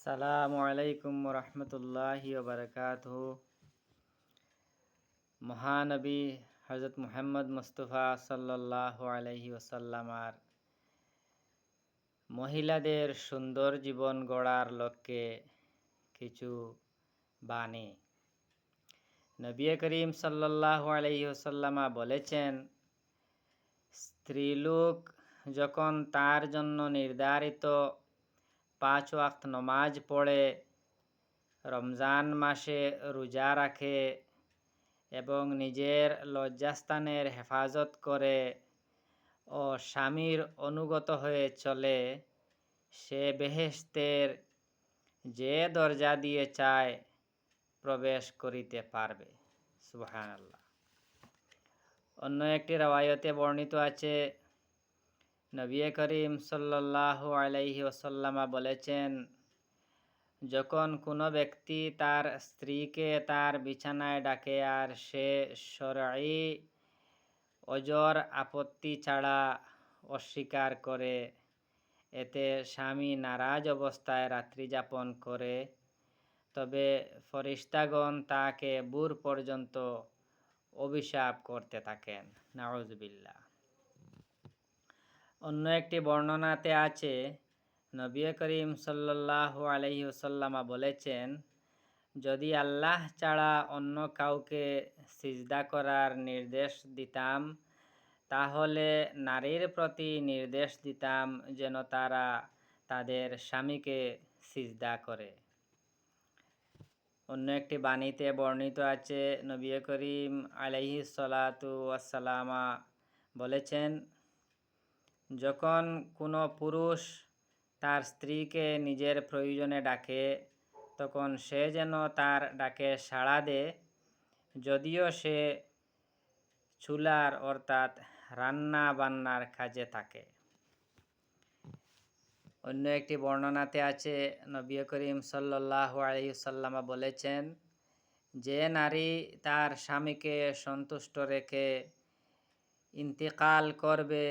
আসসালামু আলাইকুম রহমতুল্লাহি বারকাতুহু। মহানবী হজরত মুহাম্মদ মুস্তফা সাল্লাল্লাহু আলাইহি ওয়াসাল্লামার মহিলাদের সুন্দর জীবন গড়ার লক্ষ্যে কিছু বাণী। নবী করিম সাল্লাল্লাহু আলাইহি ওয়াসাল্লামা বলেছেন, স্ত্রীলোক যখন তার জন্য নির্ধারিত 5 ওয়াক্ত নমাজ পড়ে, রমজান মাসে রোজা রাখে এবং নিজের লজ্জাস্থানের হেফাজত করে ও স্বামীর অনুগত হয়ে চলে, সে বেহেশতের যে দরজা দিয়ে চায় প্রবেশ করিতে পারবে। সুবহানাল্লাহ। অন্য একটি রওয়ায়তে বর্ণিত আছে, নবী করিম সাল্লাল্লাহু আলাইহি ওয়াসাল্লামা বলেছেন, যখন কোনো ব্যক্তি তার স্ত্রীকে তার বিছানায় ডাকে আর সে শরঈ ওজর আপত্তি ছাড়া অস্বীকার করে, এতে স্বামী নারাজ অবস্থায় রাত্রি যাপন করে, তবে ফেরেশতাগণ তাকে ভোর পর্যন্ত অভিশাপ করতে থাকেন। নাউযুবিল্লাহ। অন্য একটি বর্ণনাতে আছে, নবী করিম সাল্লাল্লাহু আলাইহি ওয়াসাল্লামা বলেছেন, যদি আল্লাহ ছাড়া অন্য কাউকে সিজদা করার নির্দেশ দিতাম, তাহলে নারীর প্রতি নির্দেশ দিতাম যেন তারা তাদের স্বামীকে সিজদা করে। অন্য একটি বাণীতে বর্ণিত আছে, নবী করিম আলাইহিস সালাতু ওয়াসসালামা বলেছেন, যখন কোনো পুরুষ তার স্ত্রীকে নিজের প্রয়োজনে ডাকে, তখন সে যেন তার ডাকে সাড়া দেয়, যদিও সে চুলার অর্থাৎ রান্না বান্নার কাজে থাকে। অন্য একটি বর্ণনাতে আছে, নবী করিম সাল্লাল্লাহু আলাইহি ওয়াসাল্লাম বলেছেন, যে নারী তার স্বামীকে সন্তুষ্ট রেখে ইন্তিকাল করবে,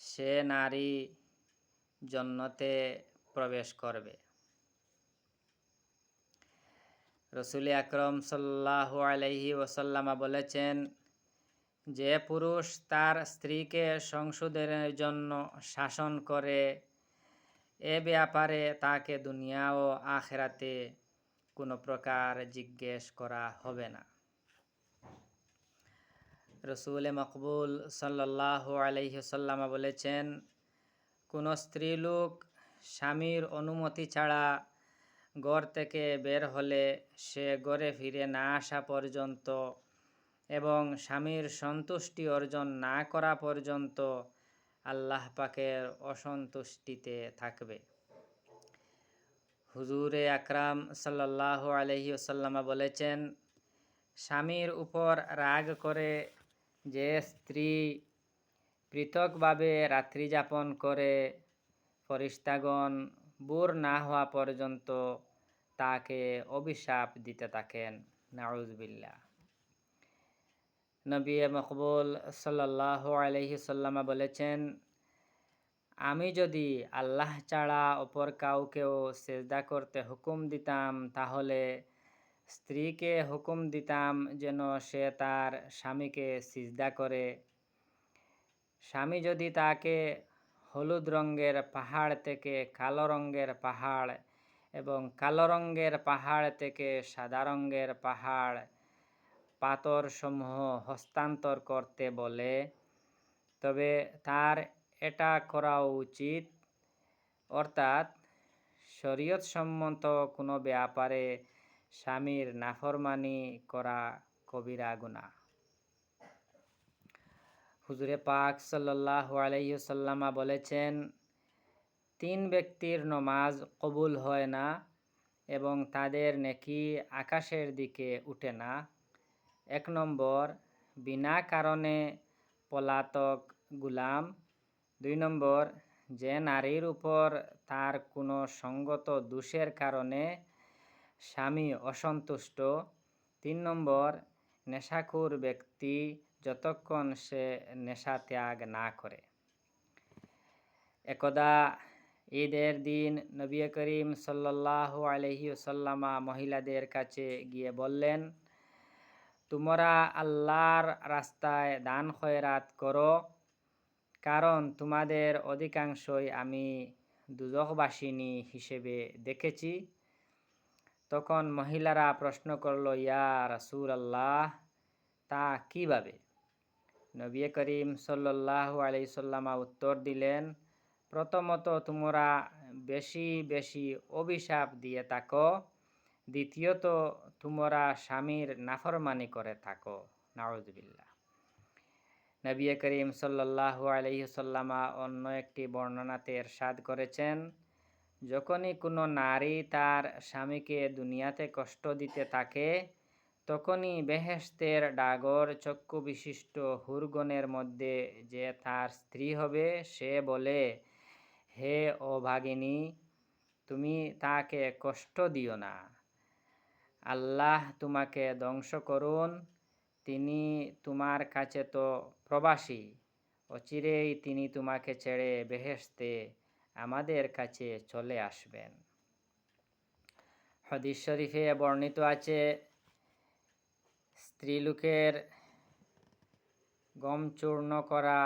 সে নারী জান্নাতে প্রবেশ করবে। রাসূল আকরাম সাল্লাল্লাহু আলাইহি ওয়াসাল্লাম বলেছেন, যে পুরুষ তার স্ত্রীকে সংশোধনের জন্য শাসন করে, এ ব্যাপারে তাকে দুনিয়া ও আখিরাতে কোনো প্রকার জিজ্ঞেস করা হবে না। রাসূল মকবুল সাল্লাল্লাহু আলাইহি ওয়াসাল্লাম বলেছেন, কোনো স্ত্রীলোক স্বামীর অনুমতি ছাড়া ঘর থেকে বের হলে সে ঘরে ফিরে না আসা পর্যন্ত এবং স্বামীর সন্তুষ্টি অর্জন না করা পর্যন্ত আল্লাহ পাকের অসন্তুষ্টিতে থাকবে। হুজুরে আকরাম সাল্লাল্লাহু আলাইহি ওয়াসাল্লাম বলেছেন, স্বামীর উপর রাগ করে যে স্ত্রী পৃথকভাবে রাত্রি যাপন করে, ফেরেশতাগণ ভোর না হওয়া পর্যন্ত তাকে অভিশাপ দিতে থাকেন। নাউযুবিল্লাহ। নবী মকবুল সাল্লাল্লাহু আলাইহি ওয়াসাল্লাম বলেছেন, আমি যদি আল্লাহ ছাড়া অপর কাউকেও সিজদা করতে হুকুম দিতাম, তাহলে স্ত্রীকে হুকুম দিতাম যেন সে তার স্বামীকে সিজদা করে। স্বামী যদি তাকে হলুদ রঙের পাহাড় থেকে কালো রঙের পাহাড় এবং কালো রঙের পাহাড় থেকে সাদা রঙের পাহাড় পাথরসমূহ হস্তান্তর করতে বলে, তবে তার এটা করা উচিত, অর্থাৎ শরীয়তসম্মত কোনো ব্যাপারে স্বামীর নাফরমানি করা কবিরা গুনাহ। হুজুরে পাক সাল্লাল্লাহু আলাইহি ওয়াসাল্লাম বলেছেন, 3 ব্যক্তির নামাজ কবুল হয় না এবং তাদের নেকি আকাশের দিকে উঠে না। 1 নম্বর, বিনা কারণে পলাতক গোলাম। 2 নম্বর, যে নারীর উপর তার কোনো সঙ্গত দোষের কারণে স্বামী অসন্তুষ্ট। 3 নম্বর, নেশাখোর ব্যক্তি যতক্ষণ সে নেশা ত্যাগ না করে। একদা ঈদের দিন নবী করিম সাল্লাল্লাহু আলাইহি ওয়াসাল্লাম মহিলাদের কাছে গিয়ে বললেন, তোমরা আল্লাহর রাস্তায় দান খয়রাত করো, কারণ তোমাদের অধিকাংশই আমি দুজখবাসিনী হিসেবে দেখেছি। তখন মহিলারা প্রশ্ন করল, ইয়া রাসূলুল্লাহ, তা কিভাবে? নবী করিম সাল্লাল্লাহু আলাইহি সাল্লাম উত্তর দিলেন, প্রথমত তোমরা বেশি বেশি অভিশাপ দিয়ে থাকো, দ্বিতীয়ত তোমরা স্বামীর নাফরমানি করে থাকো। নাউযুবিল্লাহ। নবী করিম সাল্লাল্লাহু আলাইহি সাল্লাম অন্য একটি বর্ণনাতে ইরশাদ করেছেন, যখনই কোনো নারী তার স্বামীকে দুনিয়াতে কষ্ট দিতে থাকে, তখনই বেহেশতের ডাগর চক্ষু বিশিষ্ট হুরগণের মধ্যে যে তার স্ত্রী হবে, সে বলে, হে অভাগিনী, তুমি তাকে কষ্ট দিও না, আল্লাহ তোমাকে ধ্বংস করুন, তিনি তোমার কাছে তো প্রবাসী, অচিরেই তিনি তোমাকে ছেড়ে বেহেশতে আমাদের কাছে চলে আসবেন। হাদিস শরীফে বর্ণিত আছে, স্ত্রীলোকের গম চূর্ণ করা,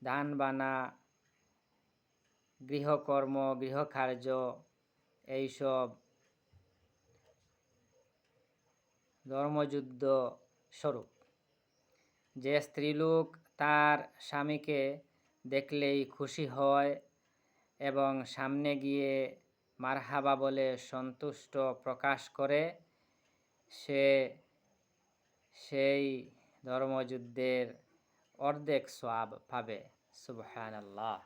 ধান বানা, গৃহকর্ম, গৃহকার্য এইসব ধর্মযুদ্ধ স্বরূপ। যে স্ত্রীলোক তার স্বামীকে দেখলেই খুশি হয় এবং সামনে গিয়ে মারহাবা বলে সন্তুষ্ট প্রকাশ করে, সে সেই ধর্মযুদ্ধের অর্ধেক সওয়াব পাবে। সুবহানাল্লাহ।